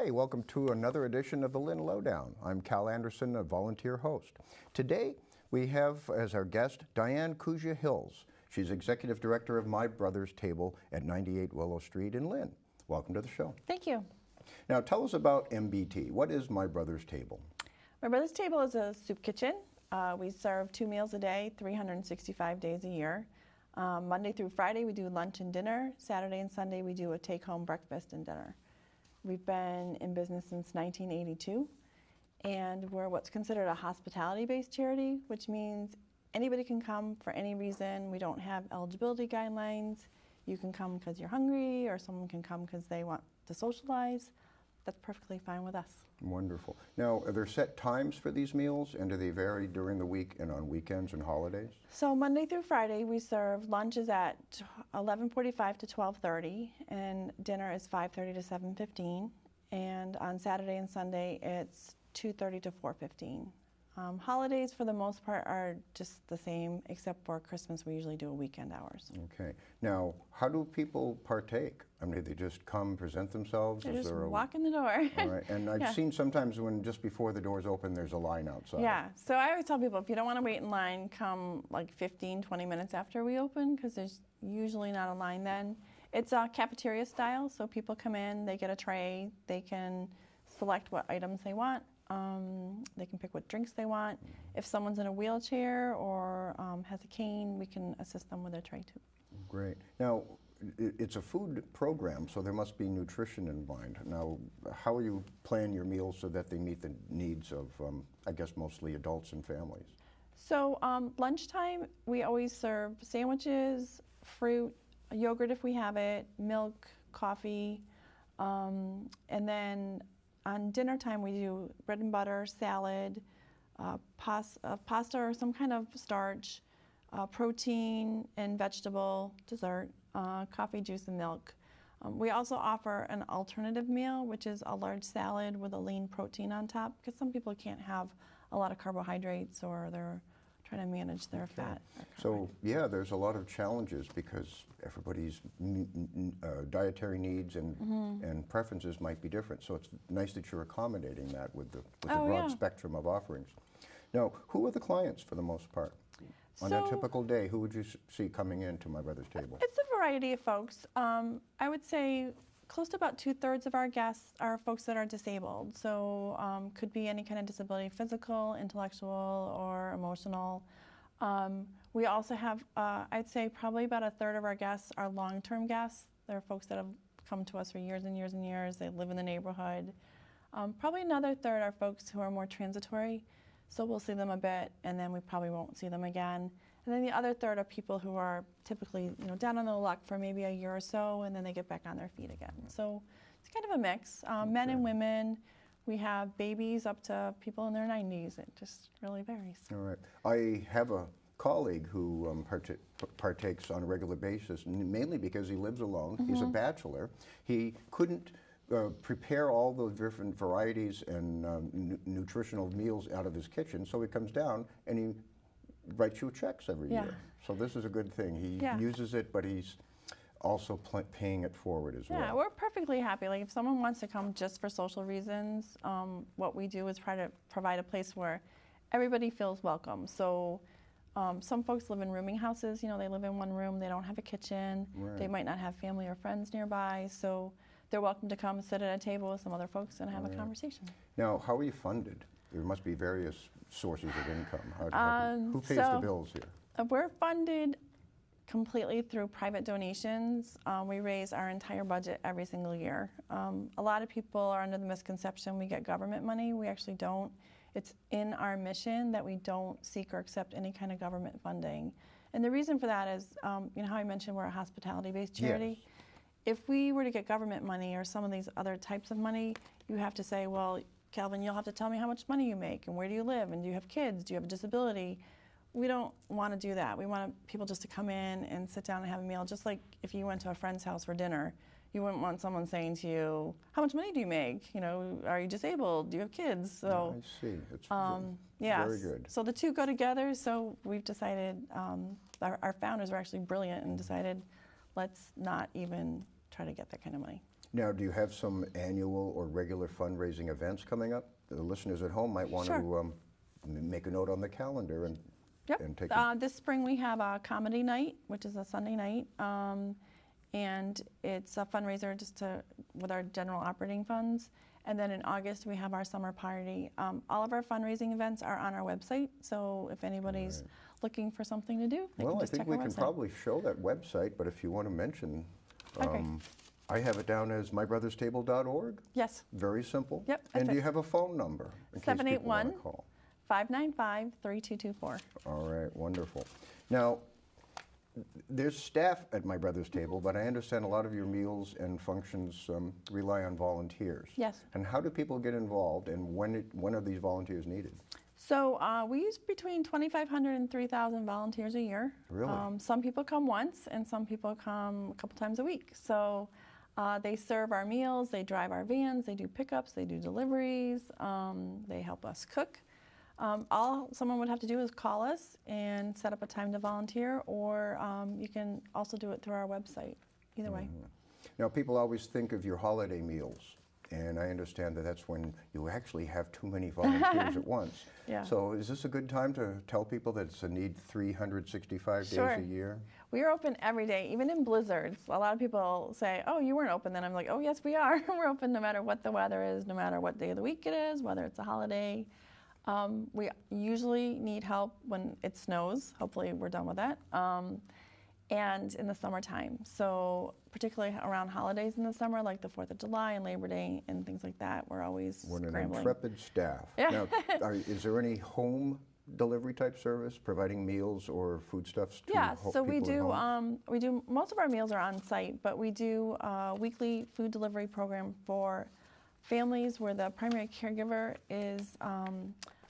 Hi, welcome to another edition of the Lynn Lowdown. I'm Cal Anderson, a volunteer host. Today we have as our guest Dianne Kuzia Hills. She's Executive Director of My Brother's Table at 98 Willow Street in Lynn. Welcome to the show. Thank you. Now tell us about MBT. What is My Brother's Table? My Brother's Table is a soup kitchen. We serve 2 meals a day, 365 days a year. Monday through Friday we do lunch and dinner. Saturday and Sunday we do a take-home breakfast and dinner. We've been in business since 1982, and we're what's considered a hospitality-based charity, which means anybody can come for any reason. We don't have eligibility guidelines. You can come because you're hungry, or someone can come because they want to socialize. That's perfectly fine with us. Wonderful. Now, are there set times for these meals, and do they vary during the week and on weekends and holidays? So Monday through Friday, we serve lunches at 11:45 to 12:30, and dinner is 5:30 to 7:15. And on Saturday and Sunday, it's 2:30 to 4:15. Holidays, for the most part, are just the same, except for Christmas. We usually do a weekend hours. Okay. Now, how do people partake? I mean, they just come, present themselves? They just walk in the door. All right. And I've seen sometimes when just before the doors open, there's a line outside. Yeah. So I always tell people, if you don't want to wait in line, come like 15, 20 minutes after we open, because there's usually not a line then. It's cafeteria style, so people come in, they get a tray, they can select what items they want. They can pick what drinks they want. If someone's in a wheelchair or has a cane, we can assist them with their tray too. Great. Now, it's a food program, so there must be nutrition in mind. Now, how you plan your meals so that they meet the needs of, I guess, mostly adults and families? So lunchtime, we always serve sandwiches, fruit, yogurt if we have it, milk, coffee, and then on dinner time, we do bread and butter, salad, pasta or some kind of starch, protein and vegetable, dessert, coffee, juice, and milk. We also offer an alternative meal, which is a large salad with a lean protein on top, because some people can't have a lot of carbohydrates or they're trying to manage their fat. So, yeah, there's a lot of challenges because everybody's dietary needs and preferences might be different. So it's nice that you're accommodating that with the broad spectrum of offerings. Now, who are the clients for the most part? On a typical day, who would you see coming into My Brother's Table? It's a variety of folks. I would say close to about 2/3 of our guests are folks that are disabled. So could be any kind of disability, physical, intellectual, or emotional. We also have, I'd say probably about 1/3 of our guests are long-term guests. They're folks that have come to us for years and years and years. They live in the neighborhood. Probably another 1/3 are folks who are more transitory. So we'll see them a bit, and then we probably won't see them again. And then the other 1/3 are people who are typically, down on their luck for maybe a year or so, and then they get back on their feet again. So it's kind of a mix, men and women. We have babies up to people in their 90s. It just really varies. All right. I have a colleague who partakes on a regular basis, mainly because he lives alone. He's a bachelor. He couldn't prepare all the different varieties and nutritional meals out of his kitchen, so he comes down and he writes you checks every year. So this is a good thing. He uses it, but he's also paying it forward as well. Yeah, we're perfectly happy. Like if someone wants to come just for social reasons, what we do is try to provide a place where everybody feels welcome. So some folks live in rooming houses. They live in one room. They don't have a kitchen. Right. They might not have family or friends nearby. So they're welcome to come sit at a table with some other folks and have a conversation. Now, how are you funded? There must be various sources of income. Who pays the bills here? We're funded completely through private donations. We raise our entire budget every single year. A lot of people are under the misconception we get government money. We actually don't. It's in our mission that we don't seek or accept any kind of government funding. And the reason for that is, how I mentioned we're a hospitality-based charity. Yes. If we were to get government money or some of these other types of money, you have to say, well, Calvin, you'll have to tell me how much money you make and where do you live and do you have kids, do you have a disability? We don't want to do that. We want people just to come in and sit down and have a meal, just like if you went to a friend's house for dinner. You wouldn't want someone saying to you, how much money do you make? Are you disabled? Do you have kids? So, I see. It's very good. So the two go together. So we've decided, our founders were actually brilliant and decided, let's not even try to get that kind of money. Now, do you have some annual or regular fundraising events coming up? The listeners at home might want Sure. to make a note on the calendar and Yep. take This spring we have a comedy night, which is a Sunday night, and it's a fundraiser just with our general operating funds. And then in August we have our summer party. All of our fundraising events are on our website, so if anybody's looking for something to do, they can I just think check we our can website. probably show that website, but if you want to mention, Okay. I have it down as mybrotherstable.org. Yes. Very simple. Yep, And that's do you it. have a phone number in case people want to 781. call? 595-3224. All right, wonderful. Now, there's staff at My Brother's Table, but I understand a lot of your meals and functions rely on volunteers. Yes. And how do people get involved, and when are these volunteers needed? So we use between 2,500 and 3,000 volunteers a year. Really? Some people come once, and some people come a couple times a week. So they serve our meals, they drive our vans, they do pickups, they do deliveries, they help us cook. All someone would have to do is call us and set up a time to volunteer, or you can also do it through our website. Either way. Now, people always think of your holiday meals, and I understand that that's when you actually have too many volunteers at once. Yeah. So is this a good time to tell people that it's a need 365 Sure. days a year? We are open every day, even in blizzards. A lot of people say, oh, you weren't open then. I'm like, oh, yes, we are. We're open no matter what the weather is, no matter what day of the week it is, whether it's a holiday. We usually need help when it snows. Hopefully we're done with that. And in the summertime. So particularly around holidays in the summer, like the 4th of July and Labor Day and things like that, we're always What an scrambling. intrepid staff. Yeah. Now, is there any home delivery type service, providing meals or foodstuffs to Yeah, so people at home? we do, most of our meals are on site, but we do a weekly food delivery program for families where the primary caregiver is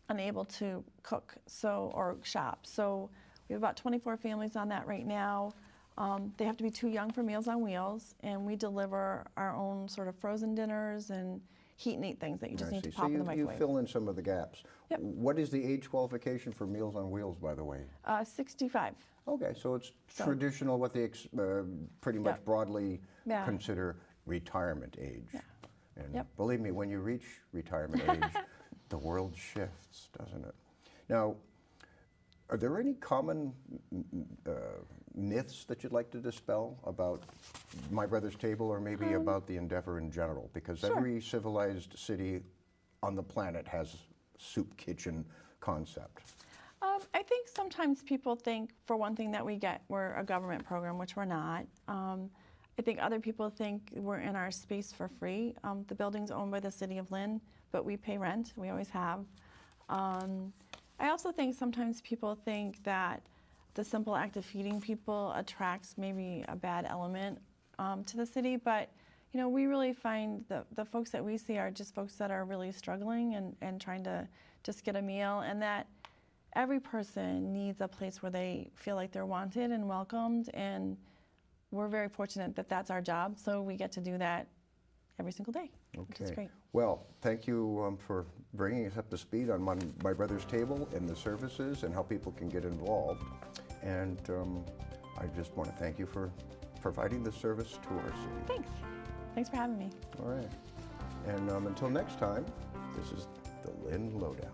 unable to cook or shop. So we have about 24 families on that right now. They have to be too young for Meals on Wheels, and we deliver our own sort of frozen dinners and heat and eat things that you just I need to see. pop So in the microwave. you fill in some of the gaps. Yep. What is the age qualification for Meals on Wheels, by the way? 65. Okay, so it's So- traditional, what they pretty much Yep. broadly Yeah. consider retirement age. Yeah. And Yep. believe me, when you reach retirement age, the world shifts, doesn't it? Now, are there any common myths that you'd like to dispel about My Brother's Table, or maybe about the endeavor in general? Because Sure. every civilized city on the planet has soup kitchen concept. I think sometimes people think, for one thing, that we're a government program, which we're not. I think other people think we're in our space for free. The building's owned by the city of Lynn, but we pay rent. We always have. I also think sometimes people think that the simple act of feeding people attracts maybe a bad element to the city, but we really find the folks that we see are just folks that are really struggling and trying to just get a meal, and that every person needs a place where they feel like they're wanted and welcomed, and we're very fortunate that that's our job, so we get to do that every single day, which is great. Well, thank you for bringing us up to speed on My Brother's Table and the services and how people can get involved. And I just want to thank you for providing this service to our city. Thanks. Thanks for having me. All right. And until next time, this is the Lynn Lowdown.